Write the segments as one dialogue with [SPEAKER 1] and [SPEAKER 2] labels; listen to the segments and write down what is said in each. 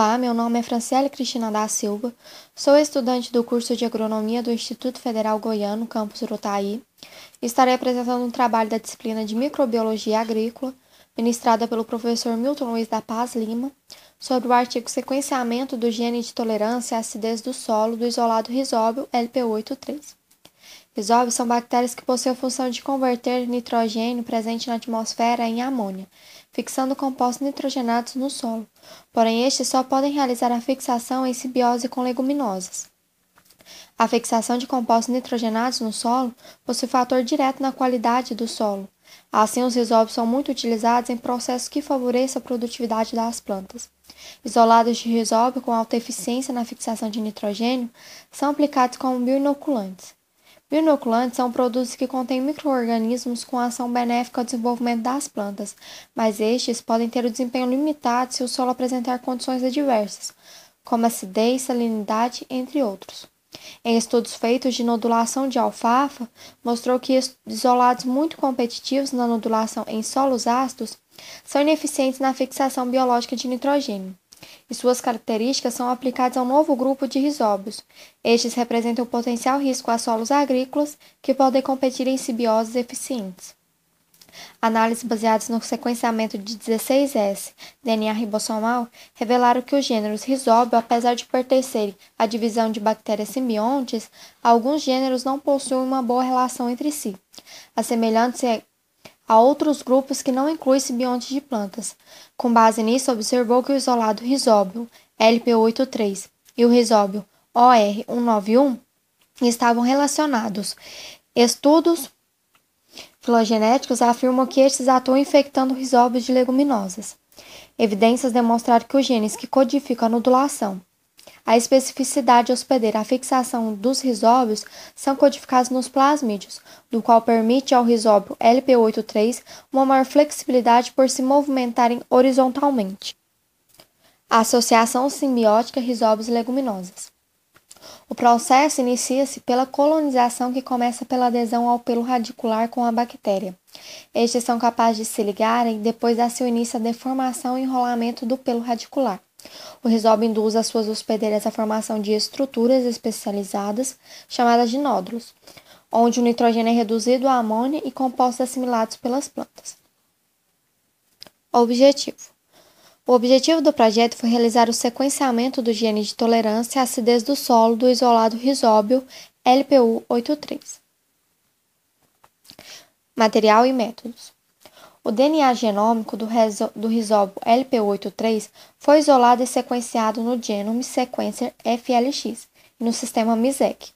[SPEAKER 1] Olá, meu nome é Franciele Cristina da Silva, sou estudante do curso de Agronomia do Instituto Federal Goiano, campus Urutaí, e estarei apresentando um trabalho da disciplina de Microbiologia Agrícola, ministrada pelo professor Milton Luiz da Paz Lima, sobre o artigo Sequenciamento do gene de tolerância à acidez do solo do isolado Rhizóbio LP83. Rhizóbios são bactérias que possuem a função de converter nitrogênio presente na atmosfera em amônia, fixando compostos nitrogenados no solo, porém estes só podem realizar a fixação em simbiose com leguminosas. A fixação de compostos nitrogenados no solo possui fator direto na qualidade do solo. Assim, os rhizóbios são muito utilizados em processos que favoreçam a produtividade das plantas. Isolados de rhizóbio com alta eficiência na fixação de nitrogênio são aplicados como bioinoculantes. Bioinoculantes são produtos que contêm micro-organismos com ação benéfica ao desenvolvimento das plantas, mas estes podem ter o desempenho limitado se o solo apresentar condições adversas, como acidez, salinidade, entre outros. Em estudos feitos de nodulação de alfafa, mostrou que isolados muito competitivos na nodulação em solos ácidos são ineficientes na fixação biológica de nitrogênio, e suas características são aplicadas a um novo grupo de rhizóbios. Estes representam o potencial risco a solos agrícolas que podem competir em simbioses eficientes. Análises baseadas no sequenciamento de 16S DNA ribossomal revelaram que os gêneros Rhizóbio, apesar de pertencerem à divisão de bactérias simbiontes, alguns gêneros não possuem uma boa relação entre si, assemelhando-se a outros grupos que não incluem simbiontes de plantas. Com base nisso, observou que o isolado Rhizóbio LP83 e o Rhizóbio OR191 estavam relacionados. Estudos filogenéticos afirmam que estes atuam infectando rhizóbios de leguminosas. Evidências demonstraram que os genes que codificam a nodulação, a especificidade hospedeira e a fixação dos rhizóbios são codificados nos plasmídeos, do qual permite ao rhizóbio LP83 uma maior flexibilidade por se movimentarem horizontalmente. A associação simbiótica rhizóbios e leguminosas. O processo inicia-se pela colonização, que começa pela adesão ao pelo radicular com a bactéria. Estes são capazes de se ligarem e depois dá seu início a deformação e enrolamento do pelo radicular. O rhizóbio induz as suas hospedeiras à formação de estruturas especializadas, chamadas de nódulos, onde o nitrogênio é reduzido a amônia e compostos assimilados pelas plantas. O objetivo do projeto foi realizar o sequenciamento do gene de tolerância à acidez do solo do isolado Rhizóbio LPU83. Material e métodos. O DNA genômico do Rhizóbio LP83 foi isolado e sequenciado no Genome Sequencer FLX e no sistema MISEQ.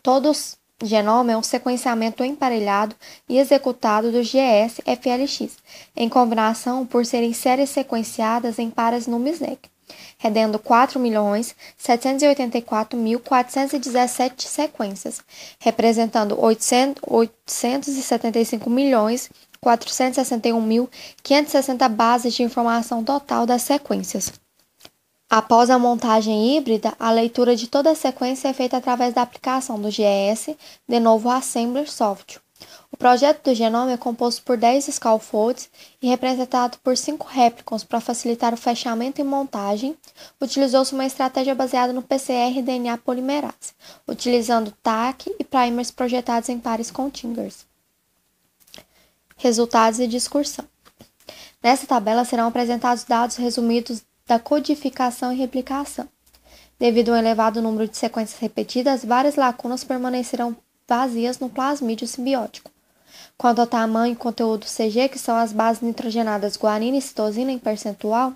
[SPEAKER 1] Todos genoma é um sequenciamento emparelhado e executado do GS-FLX, em combinação por serem séries sequenciadas em pares no MISEQ, rendendo 4.784.417 sequências, representando 875.461.560 bases de informação total das sequências. Após a montagem híbrida, a leitura de toda a sequência é feita através da aplicação do GS de novo Assembler Software. O projeto do genoma é composto por 10 scaffolds e representado por 5 réplicons. Para facilitar o fechamento e montagem, utilizou-se uma estratégia baseada no PCR-DNA polimerase, utilizando TAC e primers projetados em pares contíguos. Resultados e discussão. Nessa tabela serão apresentados dados resumidos da codificação e replicação. Devido ao elevado número de sequências repetidas, várias lacunas permanecerão vazias no plasmídio simbiótico. Quanto ao tamanho e conteúdo CG, que são as bases nitrogenadas guanina e citosina em percentual,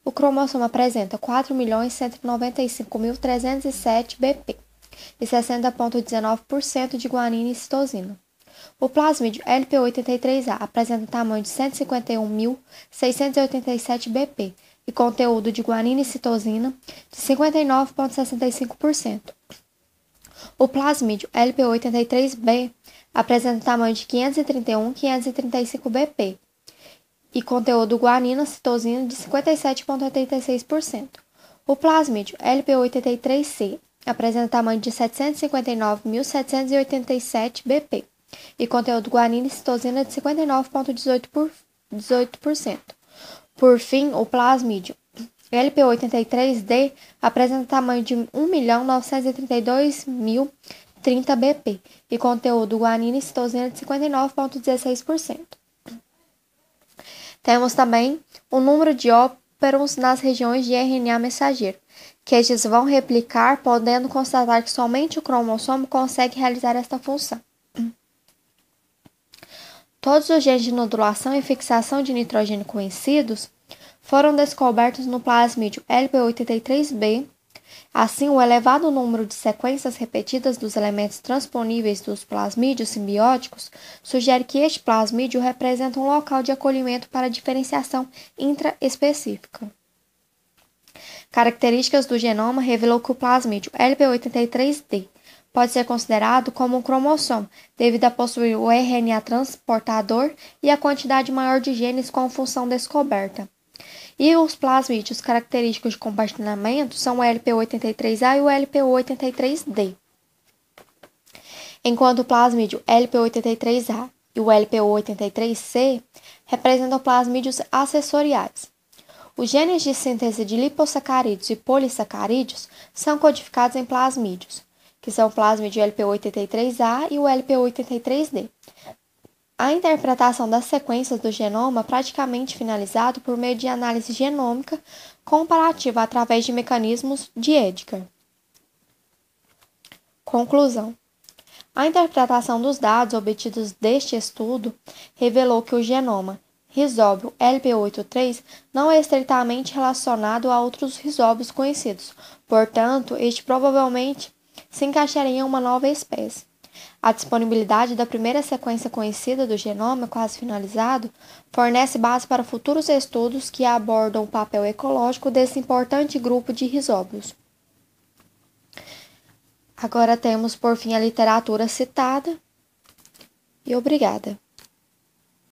[SPEAKER 1] o cromossomo apresenta 4.195.307 BP e 60,19% de guanina e citosina. O plasmídio LP83A apresenta tamanho de 151.687 BP e conteúdo de guanina e citosina de 59,65%. O plasmídio LP83B apresenta tamanho de 535 BP e conteúdo guanina e citosina de 57,86%. O plasmídio LP83C apresenta tamanho de 759.787 BP e conteúdo guanina e citosina de 59,18%. Por fim, o plasmídio LP83D apresenta tamanho de 1.932.030 BP e conteúdo guanina e citosina de 59,16%. Temos também o número de óperos nas regiões de RNA mensageiro, que estes vão replicar, podendo constatar que somente o cromossomo consegue realizar esta função. Todos os genes de nodulação e fixação de nitrogênio conhecidos foram descobertos no plasmídio LP83B. Assim, o elevado número de sequências repetidas dos elementos transponíveis dos plasmídios simbióticos sugere que este plasmídio representa um local de acolhimento para diferenciação intraespecífica. Características do genoma revelou que o plasmídio LP83D pode ser considerado como um cromossomo, devido a possuir o RNA transportador e a quantidade maior de genes com função descoberta. E os plasmídios característicos de compartilhamento são o LP83A e o LP83D. Enquanto o plasmídio LP83A e o LP83C representam plasmídios acessoriais. Os genes de síntese de lipossacarídeos e polissacarídeos são codificados em plasmídios, que são o plasmídio LP83A e o LP83D. A interpretação das sequências do genoma praticamente finalizado por meio de análise genômica comparativa através de mecanismos de Edgar. Conclusão. A interpretação dos dados obtidos deste estudo revelou que o genoma risóbio LP83 não é estritamente relacionado a outros risóbios conhecidos, portanto, este provavelmente se encaixaria em uma nova espécie. A disponibilidade da primeira sequência conhecida do genoma quase finalizado fornece base para futuros estudos que abordam o papel ecológico desse importante grupo de risóbios. Agora temos, por fim, a literatura citada. E obrigada.